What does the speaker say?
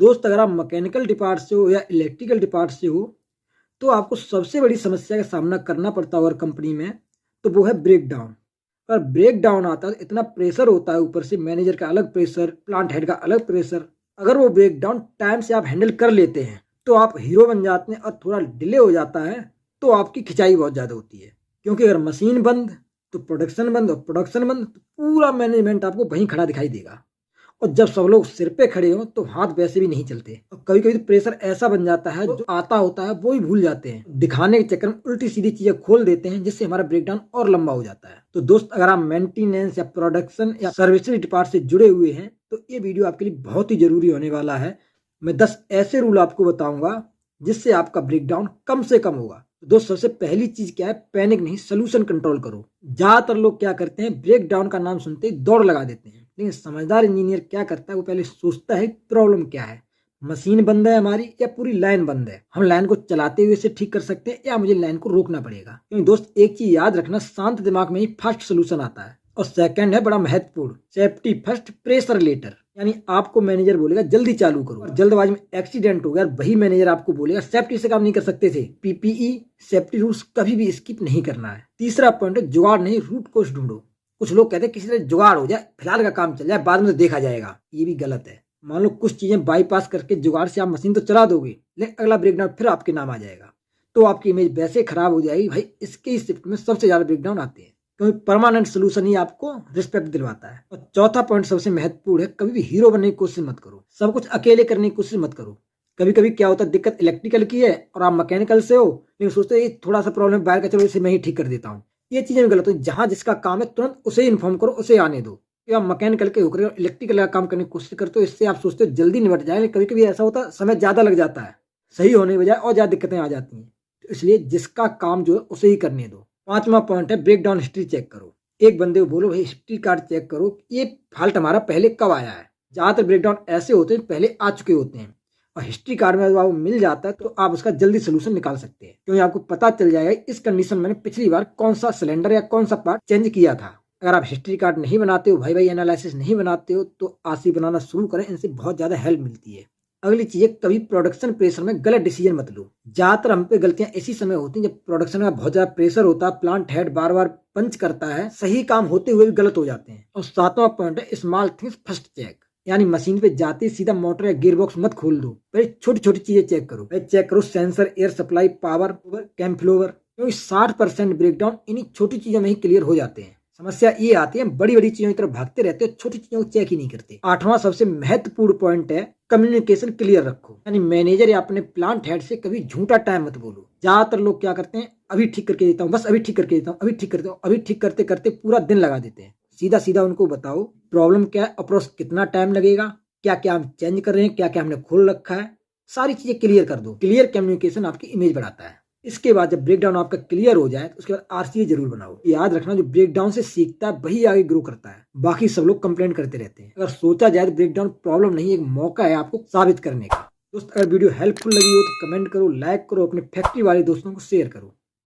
दोस्त अगर आप मैकेनिकल डिपार्ट से हो या इलेक्ट्रिकल डिपार्ट से हो तो आपको सबसे बड़ी समस्या का सामना करना पड़ता है और कंपनी में, तो वो है ब्रेक डाउन। और ब्रेक डाउन आता है तो इतना प्रेशर होता है, ऊपर से मैनेजर का अलग प्रेशर, प्लांट हेड का अलग प्रेशर। अगर वो ब्रेक डाउन टाइम से आप हैंडल कर लेते हैं तो आप हीरो बन जाते हैं, और थोड़ा डिले हो जाता है तो आपकी खिंचाई बहुत ज़्यादा होती है। क्योंकि अगर मशीन बंद तो प्रोडक्शन बंद, और प्रोडक्शन बंद तो पूरा मैनेजमेंट आपको वहीं खड़ा दिखाई देगा। और जब सब लोग सिर पे खड़े हो तो हाथ वैसे भी नहीं चलते, और कभी कभी तो प्रेशर ऐसा बन जाता है जो आता होता है वो ही भूल जाते हैं, दिखाने के चक्कर में उल्टी सीधी चीजें खोल देते हैं, जिससे हमारा ब्रेकडाउन और लंबा हो जाता है। तो दोस्त अगर आप मेंटेनेंस या प्रोडक्शन या सर्विसेज डिपार्ट से जुड़े हुए हैं तो ये वीडियो आपके लिए बहुत ही जरूरी होने वाला है। मैं 10 ऐसे रूल आपको बताऊंगा जिससे आपका ब्रेकडाउन कम से कम होगा। दोस्त सबसे पहली चीज क्या है, पैनिक नहीं, सोल्यूशन कंट्रोल करो। ज्यादातर लोग क्या करते हैं, ब्रेक डाउन का नाम सुनते ही दौड़ लगा देते हैं, लेकिन समझदार इंजीनियर क्या करता है, वो पहले सोचता है प्रॉब्लम क्या है, मशीन बंद है हमारी या पूरी लाइन बंद है, हम लाइन को चलाते हुए इसे ठीक कर सकते हैं या मुझे लाइन को रोकना पड़ेगा। क्योंकि दोस्त एक चीज याद रखना, शांत दिमाग में ही फर्स्ट सोल्यूशन आता है। और सेकंड है बड़ा महत्वपूर्ण, सेफ्टी फर्स्ट प्रेशर लेटर। यानी आपको मैनेजर बोलेगा जल्दी चालू करो, और जल्दबाजी में एक्सीडेंट हो गया, वही मैनेजर आपको बोलेगा सेफ्टी से काम नहीं कर सकते थे। पीपीई सेफ्टी रूल्स कभी भी स्किप नहीं करना है। तीसरा पॉइंट है, जुगाड़ नहीं रूट कोर्स ढूंढो। कुछ लोग कहते हैं किसी तरह जुगाड़ हो जाए, फिलहाल का काम चल जाए, बाद में तो देखा जाएगा। ये भी गलत है। मान लो कुछ चीजें बाईपास करके जुगाड़ से आप मशीन तो चला दोगे, लेकिन अगला ब्रेकडाउन फिर आपके नाम आ जाएगा, तो आपकी इमेज वैसे खराब हो जाएगी। भाई इसके शिफ्ट में सबसे ज्यादा ब्रेकडाउन आते हैं, क्योंकि परमानेंट सोल्यूशन ही आपको रिस्पेक्ट दिलवाता है। और चौथा पॉइंट सबसे महत्वपूर्ण है, कभी भी हीरो बनने की कोशिश मत करो, सब कुछ अकेले करने की कोशिश मत करो। कभी कभी क्या होता है, दिक्कत इलेक्ट्रिकल की है और आप मैकेनिकल से हो, लेकिन सोचते हैं थोड़ा सा प्रॉब्लम बाहर का, चलो इसे मैं ही ठीक कर देता हूँ। ये चीजें भी गलत हो। जहां जिसका काम है तुरंत उसे इन्फॉर्म करो, उसे आने दो। कि आप मैकेनिकल के होकर और इलेक्ट्रिकल का काम करने की कोशिश करते हो, इससे आप सोचते हो जल्दी निपट जाए, कभी कभी ऐसा होता है समय ज्यादा लग जाता है, सही होने बजाय और ज्यादा दिक्कतें आ जाती हैं। तो इसलिए जिसका काम जो है उसे ही करने दो। पांचवा पॉइंट है, ब्रेक डाउन हिस्ट्री चेक करो। एक बंदे को बोलो भाई हिस्ट्री कार्ड चेक करो, ये फॉल्ट हमारा पहले कब आया है। ज्यादातर ब्रेकडाउन ऐसे होते हैं पहले आ चुके होते हैं, और हिस्ट्री कार्ड में जब आपको मिल जाता है तो आप उसका जल्दी सोल्यूशन निकाल सकते हैं, क्योंकि आपको पता चल जाएगा इस कंडीशन में पिछली बार कौन सा सिलेंडर या कौन सा पार्ट चेंज किया था। अगर आप हिस्ट्री कार्ड नहीं बनाते हो, भाई एनालिसिस नहीं बनाते हो, तो आरसी बनाना शुरू करें, इनसे बहुत ज्यादा हेल्प मिलती है। अगली चीज है, कभी प्रोडक्शन प्रेशर में गलत डिसीजन मत लो। ज्यादातर हम पे गलतियां इसी समय होती हैं जब प्रोडक्शन में बहुत ज्यादा प्रेशर होता है, प्लांट हेड बार बार पंच करता है, सही काम होते हुए भी गलत हो जाते हैं। और सातवां पॉइंट है, स्मॉल थिंग्स फर्स्ट चेक। यानी मशीन पे जाते ही सीधा मोटर या गियर बॉक्स मत खोल दो, पहले छोटी छोटी चीजें चेक करो। पहले चेक करो sensor, air supply, power, cam follower, क्योंकि 60% ब्रेकडाउन इन्हीं छोटी चीजों में ही क्लियर हो जाते हैं। समस्या ये आती है बड़ी बड़ी चीजों की तरफ भागते रहते हो, छोटी चीजों को चेक ही नहीं करते। आठवां सबसे महत्वपूर्ण पॉइंट है, कम्युनिकेशन क्लियर रखो। यानी मैनेजर या अपने प्लांट हेड से कभी झूठा टाइम मत बोलो। ज्यादातर लोग क्या करते हैं, अभी ठीक करके देता हूँ, बस अभी ठीक करके देता हूँ, अभी ठीक करता हूँ, अभी ठीक करते करते पूरा दिन लगा देते हैं। सीधा सीधा उनको बताओ प्रॉब्लम क्या है, अप्रोच कितना टाइम लगेगा, क्या क्या हम चेंज कर रहे हैं, क्या क्या हमने खोल रखा है, सारी चीजें क्लियर कर दो। क्लियर कम्युनिकेशन आपकी इमेज बढ़ाता है। इसके बाद जब ब्रेकडाउन आपका क्लियर हो जाए तो उसके बाद आरसीए जरूर बनाओ। याद रखना, जो ब्रेकडाउन से सीखता है वही आगे ग्रो करता है, बाकी सब लोग कंप्लेंट करते रहते हैं। अगर सोचा जाए तो ब्रेकडाउन प्रॉब्लम नहीं, एक मौका है आपको साबित करने का। दोस्त अगर वीडियो हेल्पफुल लगी हो तो कमेंट करो, लाइक करो, अपने फैक्ट्री वाले दोस्तों को शेयर करो।